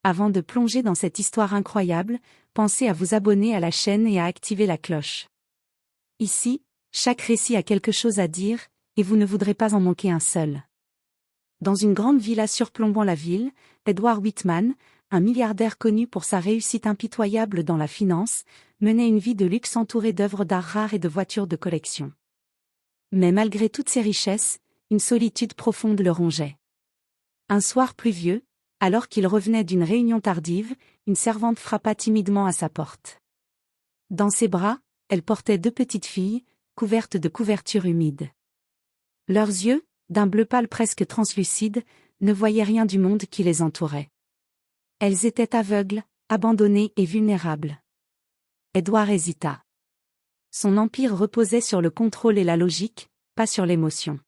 Avant de plonger dans cette histoire incroyable, pensez à vous abonner à la chaîne et à activer la cloche. Ici, chaque récit a quelque chose à dire, et vous ne voudrez pas en manquer un seul. Dans une grande villa surplombant la ville, Edward Whitman, un milliardaire connu pour sa réussite impitoyable dans la finance, menait une vie de luxe entourée d'œuvres d'art rares et de voitures de collection. Mais malgré toutes ses richesses, une solitude profonde le rongeait. Un soir pluvieux, alors qu'il revenait d'une réunion tardive, une servante frappa timidement à sa porte. Dans ses bras, elle portait 2 petites filles, couvertes de couvertures humides. Leurs yeux, d'un bleu pâle presque translucide, ne voyaient rien du monde qui les entourait. Elles étaient aveugles, abandonnées et vulnérables. Edward hésita. Son empire reposait sur le contrôle et la logique, pas sur l'émotion.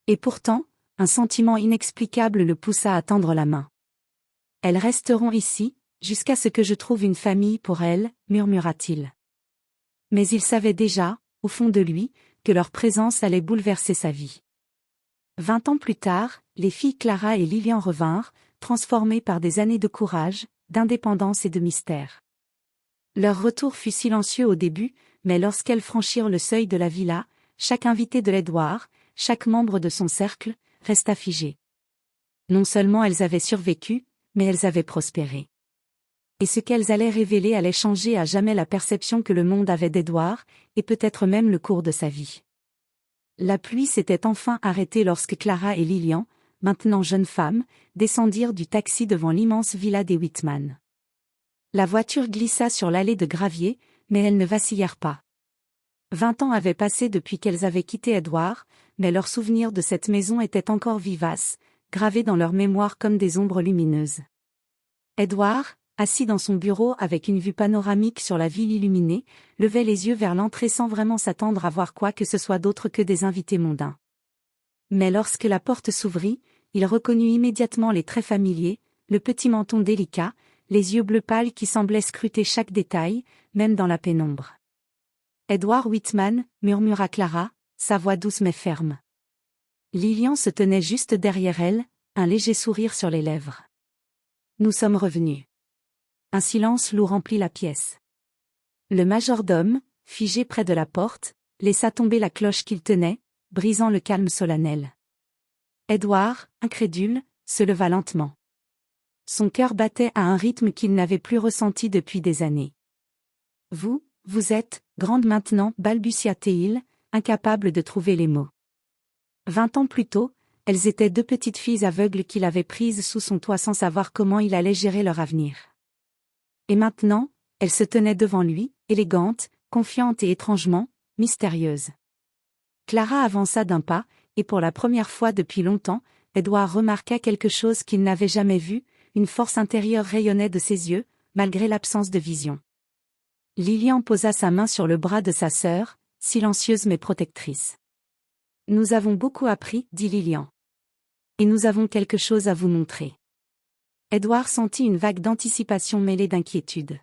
Et pourtant, un sentiment inexplicable le poussa à tendre la main. « Elles resteront ici, jusqu'à ce que je trouve une famille pour elles, » murmura-t-il. Mais il savait déjà, au fond de lui, que leur présence allait bouleverser sa vie. 20 ans plus tard, les filles Clara et Lillian revinrent, transformées par des années de courage, d'indépendance et de mystère. Leur retour fut silencieux au début, mais lorsqu'elles franchirent le seuil de la villa, chaque invité de l'Edward, chaque membre de son cercle, resta figé. Non seulement elles avaient survécu, mais elles avaient prospéré. Et ce qu'elles allaient révéler allait changer à jamais la perception que le monde avait d'Edward, et peut-être même le cours de sa vie. La pluie s'était enfin arrêtée lorsque Clara et Lillian, maintenant jeunes femmes, descendirent du taxi devant l'immense villa des Whitman. La voiture glissa sur l'allée de gravier, mais elles ne vacillèrent pas. 20 ans avaient passé depuis qu'elles avaient quitté Edward, mais leurs souvenirs de cette maison étaient encore vivaces, gravés dans leur mémoire comme des ombres lumineuses. Edward, assis dans son bureau avec une vue panoramique sur la ville illuminée, levait les yeux vers l'entrée sans vraiment s'attendre à voir quoi que ce soit d'autre que des invités mondains. Mais lorsque la porte s'ouvrit, il reconnut immédiatement les traits familiers, le petit menton délicat, les yeux bleus pâles qui semblaient scruter chaque détail, même dans la pénombre. « Edward Whitman » murmura Clara, sa voix douce mais ferme. Lillian se tenait juste derrière elle, un léger sourire sur les lèvres. « Nous sommes revenus. » Un silence lourd remplit la pièce. Le majordome, figé près de la porte, laissa tomber la cloche qu'il tenait, brisant le calme solennel. Edward, incrédule, se leva lentement. Son cœur battait à un rythme qu'il n'avait plus ressenti depuis des années. « Vous êtes, grande maintenant, » balbutia-t-il, incapable de trouver les mots. 20 ans plus tôt, elles étaient 2 petites filles aveugles qu'il avait prises sous son toit sans savoir comment il allait gérer leur avenir. Et maintenant, elles se tenaient devant lui, élégantes, confiantes et étrangement, mystérieuses. Clara avança d'un pas, et pour la première fois depuis longtemps, Edward remarqua quelque chose qu'il n'avait jamais vu, une force intérieure rayonnait de ses yeux, malgré l'absence de vision. Lillian posa sa main sur le bras de sa sœur, silencieuse mais protectrice. « Nous avons beaucoup appris, » dit Lillian. « Et nous avons quelque chose à vous montrer. » Edward sentit une vague d'anticipation mêlée d'inquiétude.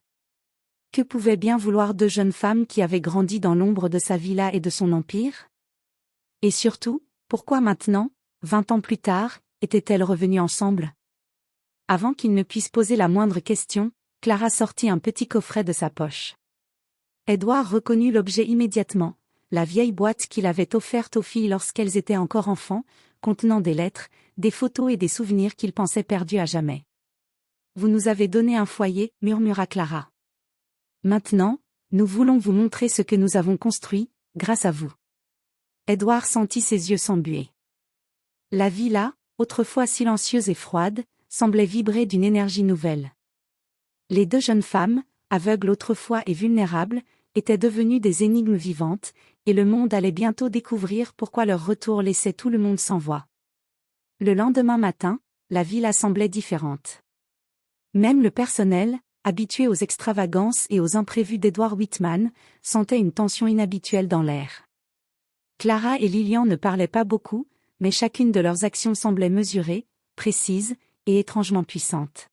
Que pouvaient bien vouloir 2 jeunes femmes qui avaient grandi dans l'ombre de sa villa et de son empire? Et surtout, pourquoi maintenant, 20 ans plus tard, étaient-elles revenues ensemble? Avant qu'il ne puisse poser la moindre question, Clara sortit un petit coffret de sa poche. Edward reconnut l'objet immédiatement, la vieille boîte qu'il avait offerte aux filles lorsqu'elles étaient encore enfants, contenant des lettres, des photos et des souvenirs qu'il pensait perdus à jamais. « Vous nous avez donné un foyer, » murmura Clara. « Maintenant, nous voulons vous montrer ce que nous avons construit, grâce à vous. » Edward sentit ses yeux s'embuer. La villa, autrefois silencieuse et froide, semblait vibrer d'une énergie nouvelle. Les 2 jeunes femmes, aveugles autrefois et vulnérables, étaient devenues des énigmes vivantes, et le monde allait bientôt découvrir pourquoi leur retour laissait tout le monde sans voix. Le lendemain matin, la villa semblait différente. Même le personnel, habitué aux extravagances et aux imprévus d'Edward Whitman, sentait une tension inhabituelle dans l'air. Clara et Lillian ne parlaient pas beaucoup, mais chacune de leurs actions semblait mesurée, précise et étrangement puissante.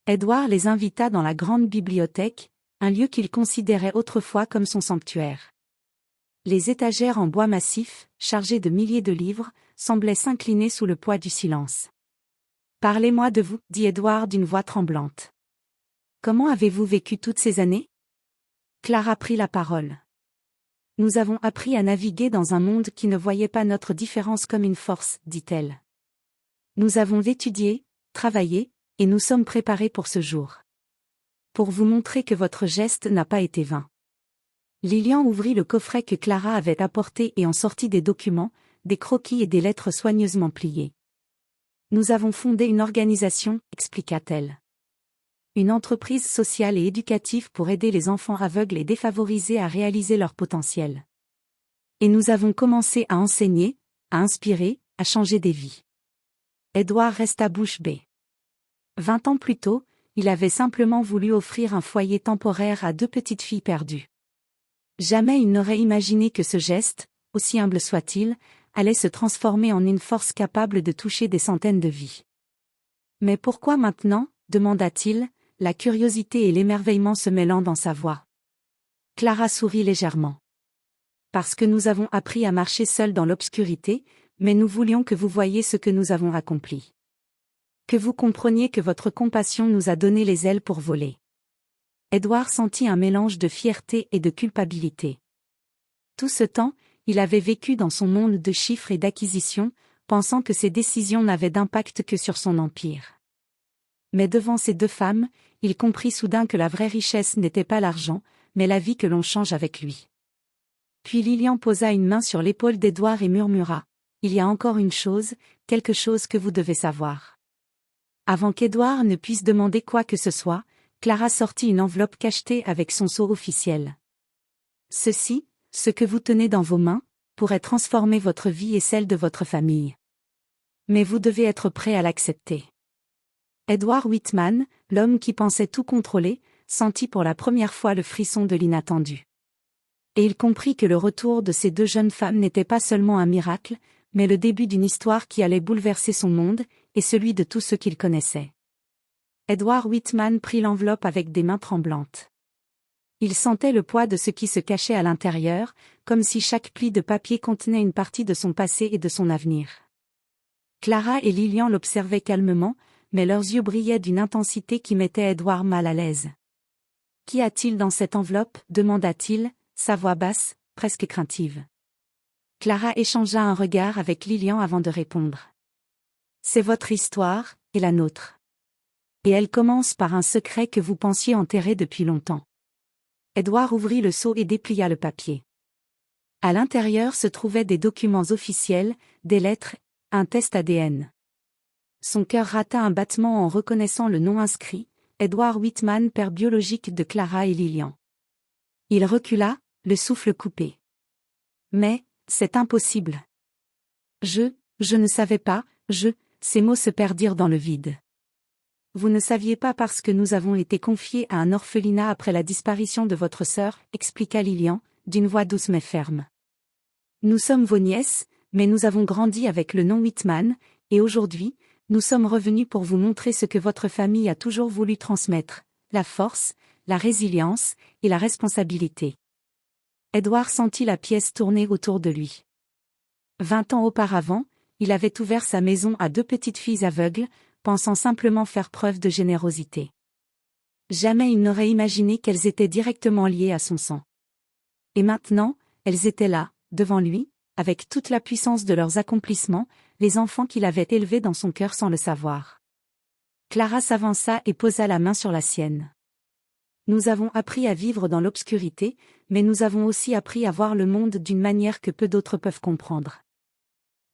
Edward les invita dans la grande bibliothèque, un lieu qu'il considérait autrefois comme son sanctuaire. Les étagères en bois massif, chargées de milliers de livres, semblaient s'incliner sous le poids du silence. Parlez-moi de vous, dit Édouard d'une voix tremblante. Comment avez-vous vécu toutes ces années? Clara prit la parole. Nous avons appris à naviguer dans un monde qui ne voyait pas notre différence comme une force, dit-elle. Nous avons étudié, travaillé, et nous sommes préparés pour ce jour. Pour vous montrer que votre geste n'a pas été vain. Lilian ouvrit le coffret que Clara avait apporté et en sortit des documents, des croquis et des lettres soigneusement pliées. Nous avons fondé une organisation, expliqua-t-elle. Une entreprise sociale et éducative pour aider les enfants aveugles et défavorisés à réaliser leur potentiel. Et nous avons commencé à enseigner, à inspirer, à changer des vies. Édouard resta bouche bée. 20 ans plus tôt, il avait simplement voulu offrir un foyer temporaire à 2 petites filles perdues. Jamais il n'aurait imaginé que ce geste, aussi humble soit-il, allait se transformer en une force capable de toucher des centaines de vies. Mais pourquoi maintenant, demanda-t-il, la curiosité et l'émerveillement se mêlant dans sa voix. Clara sourit légèrement. Parce que nous avons appris à marcher seuls dans l'obscurité, mais nous voulions que vous voyiez ce que nous avons accompli. Que vous compreniez que votre compassion nous a donné les ailes pour voler. Édouard sentit un mélange de fierté et de culpabilité. Tout ce temps, il avait vécu dans son monde de chiffres et d'acquisitions, pensant que ses décisions n'avaient d'impact que sur son empire. Mais devant ces 2 femmes, il comprit soudain que la vraie richesse n'était pas l'argent, mais la vie que l'on change avec lui. Puis Lilian posa une main sur l'épaule d'Édouard et murmura. Il y a encore une chose, quelque chose que vous devez savoir. Avant qu'Édouard ne puisse demander quoi que ce soit, Clara sortit une enveloppe cachetée avec son sceau officiel. Ceci, ce que vous tenez dans vos mains, pourrait transformer votre vie et celle de votre famille. Mais vous devez être prêt à l'accepter. Edward Whitman, l'homme qui pensait tout contrôler, sentit pour la première fois le frisson de l'inattendu. Et il comprit que le retour de ces 2 jeunes femmes n'était pas seulement un miracle, mais le début d'une histoire qui allait bouleverser son monde, et celui de tous ceux qu'il connaissait. Edward Whitman prit l'enveloppe avec des mains tremblantes. Il sentait le poids de ce qui se cachait à l'intérieur, comme si chaque pli de papier contenait une partie de son passé et de son avenir. Clara et Lilian l'observaient calmement, mais leurs yeux brillaient d'une intensité qui mettait Édouard mal à l'aise. « Qu'y a-t-il dans cette enveloppe » demanda-t-il, sa voix basse, presque craintive. Clara échangea un regard avec Lilian avant de répondre. « C'est votre histoire, et la nôtre. Et elle commence par un secret que vous pensiez enterré depuis longtemps. » Édouard ouvrit le seau et déplia le papier. À l'intérieur se trouvaient des documents officiels, des lettres, un test ADN. Son cœur rata un battement en reconnaissant le nom inscrit, Edward Whitman, père biologique de Clara et Lilian. Il recula, le souffle coupé. Mais, c'est impossible. Je ne savais pas, ces mots se perdirent dans le vide. Vous ne saviez pas parce que nous avons été confiés à un orphelinat après la disparition de votre sœur, expliqua Lilian, d'une voix douce mais ferme. Nous sommes vos nièces, mais nous avons grandi avec le nom Whitman, et aujourd'hui, nous sommes revenus pour vous montrer ce que votre famille a toujours voulu transmettre, la force, la résilience et la responsabilité. Édouard sentit la pièce tourner autour de lui. 20 ans auparavant, il avait ouvert sa maison à 2 petites filles aveugles, pensant simplement faire preuve de générosité. Jamais il n'aurait imaginé qu'elles étaient directement liées à son sang. Et maintenant, elles étaient là, devant lui, avec toute la puissance de leurs accomplissements, les enfants qu'il avait élevés dans son cœur sans le savoir. Clara s'avança et posa la main sur la sienne. Nous avons appris à vivre dans l'obscurité, mais nous avons aussi appris à voir le monde d'une manière que peu d'autres peuvent comprendre.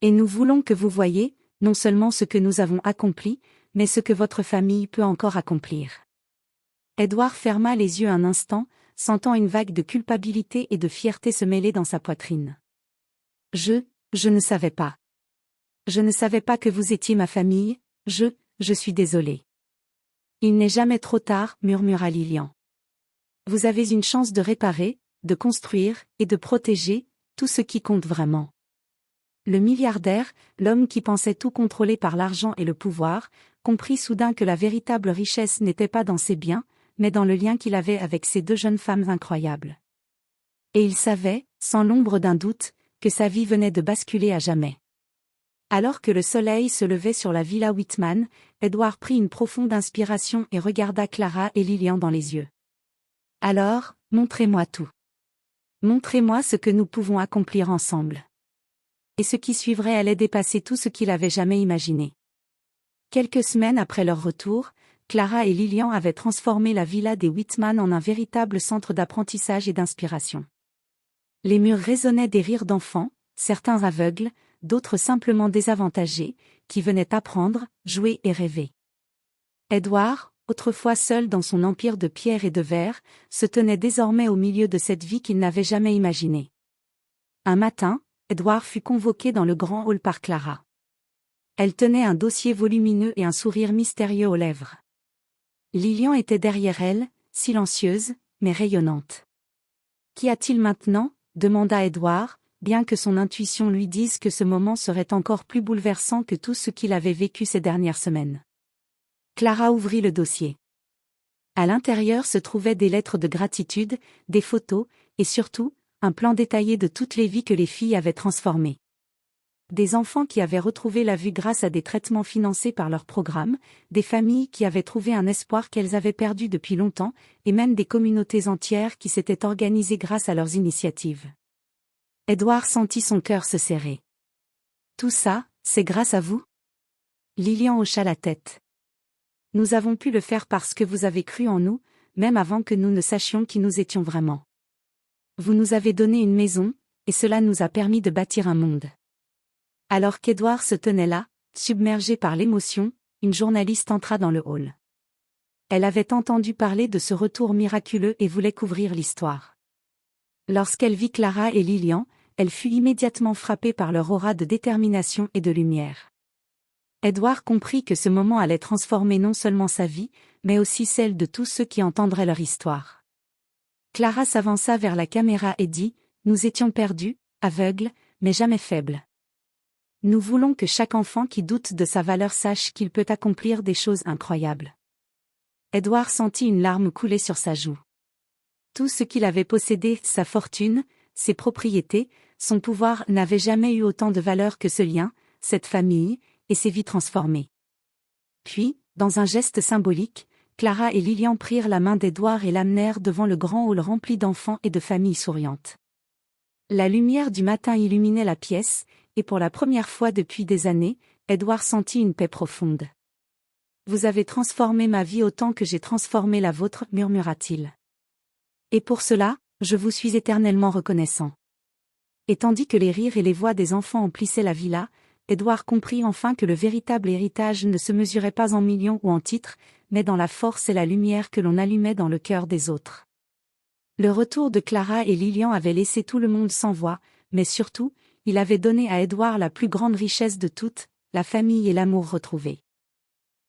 Et nous voulons que vous voyiez, non seulement ce que nous avons accompli, mais ce que votre famille peut encore accomplir. Édouard ferma les yeux un instant, sentant une vague de culpabilité et de fierté se mêler dans sa poitrine. Je ne savais pas. Je ne savais pas que vous étiez ma famille, je suis désolé. Il n'est jamais trop tard, murmura Lilian. Vous avez une chance de réparer, de construire, et de protéger, tout ce qui compte vraiment. Le milliardaire, l'homme qui pensait tout contrôler par l'argent et le pouvoir, comprit soudain que la véritable richesse n'était pas dans ses biens, mais dans le lien qu'il avait avec ces 2 jeunes femmes incroyables. Et il savait, sans l'ombre d'un doute, que sa vie venait de basculer à jamais. Alors que le soleil se levait sur la villa Whitman, Edward prit une profonde inspiration et regarda Clara et Lilian dans les yeux. « Alors, montrez-moi tout. Montrez-moi ce que nous pouvons accomplir ensemble. » Et ce qui suivrait allait dépasser tout ce qu'il avait jamais imaginé. Quelques semaines après leur retour, Clara et Lilian avaient transformé la villa des Whitman en un véritable centre d'apprentissage et d'inspiration. Les murs résonnaient des rires d'enfants, certains aveugles, d'autres simplement désavantagés, qui venaient apprendre, jouer et rêver. Edward, autrefois seul dans son empire de pierre et de verre, se tenait désormais au milieu de cette vie qu'il n'avait jamais imaginée. Un matin, Edward fut convoqué dans le grand hall par Clara. Elle tenait un dossier volumineux et un sourire mystérieux aux lèvres. Lilian était derrière elle, silencieuse, mais rayonnante. « Qu'y a-t-il maintenant ?» demanda Edward, bien que son intuition lui dise que ce moment serait encore plus bouleversant que tout ce qu'il avait vécu ces dernières semaines. Clara ouvrit le dossier. À l'intérieur se trouvaient des lettres de gratitude, des photos, et surtout, un plan détaillé de toutes les vies que les filles avaient transformées. Des enfants qui avaient retrouvé la vue grâce à des traitements financés par leur programme, des familles qui avaient trouvé un espoir qu'elles avaient perdu depuis longtemps, et même des communautés entières qui s'étaient organisées grâce à leurs initiatives. Edward sentit son cœur se serrer. « Tout ça, c'est grâce à vous ?» Lilian hocha la tête. « Nous avons pu le faire parce que vous avez cru en nous, même avant que nous ne sachions qui nous étions vraiment. Vous nous avez donné une maison, et cela nous a permis de bâtir un monde. » Alors qu'Edward se tenait là, submergé par l'émotion, une journaliste entra dans le hall. Elle avait entendu parler de ce retour miraculeux et voulait couvrir l'histoire. Lorsqu'elle vit Clara et Lilian, elle fut immédiatement frappée par leur aura de détermination et de lumière. Edward comprit que ce moment allait transformer non seulement sa vie, mais aussi celle de tous ceux qui entendraient leur histoire. Clara s'avança vers la caméra et dit « Nous étions perdus, aveugles, mais jamais faibles. Nous voulons que chaque enfant qui doute de sa valeur sache qu'il peut accomplir des choses incroyables. » Edward sentit une larme couler sur sa joue. Tout ce qu'il avait possédé, sa fortune, ses propriétés, son pouvoir n'avait jamais eu autant de valeur que ce lien, cette famille, et ses vies transformées. Puis, dans un geste symbolique, Clara et Lilian prirent la main d'Edward et l'amenèrent devant le grand hall rempli d'enfants et de familles souriantes. La lumière du matin illuminait la pièce, et pour la première fois depuis des années, Edward sentit une paix profonde. « Vous avez transformé ma vie autant que j'ai transformé la vôtre, murmura-t-il. Et pour cela, je vous suis éternellement reconnaissant. » Et tandis que les rires et les voix des enfants emplissaient la villa, Edward comprit enfin que le véritable héritage ne se mesurait pas en millions ou en titres, mais dans la force et la lumière que l'on allumait dans le cœur des autres. Le retour de Clara et Lilian avait laissé tout le monde sans voix, mais surtout, il avait donné à Edward la plus grande richesse de toutes, la famille et l'amour retrouvés.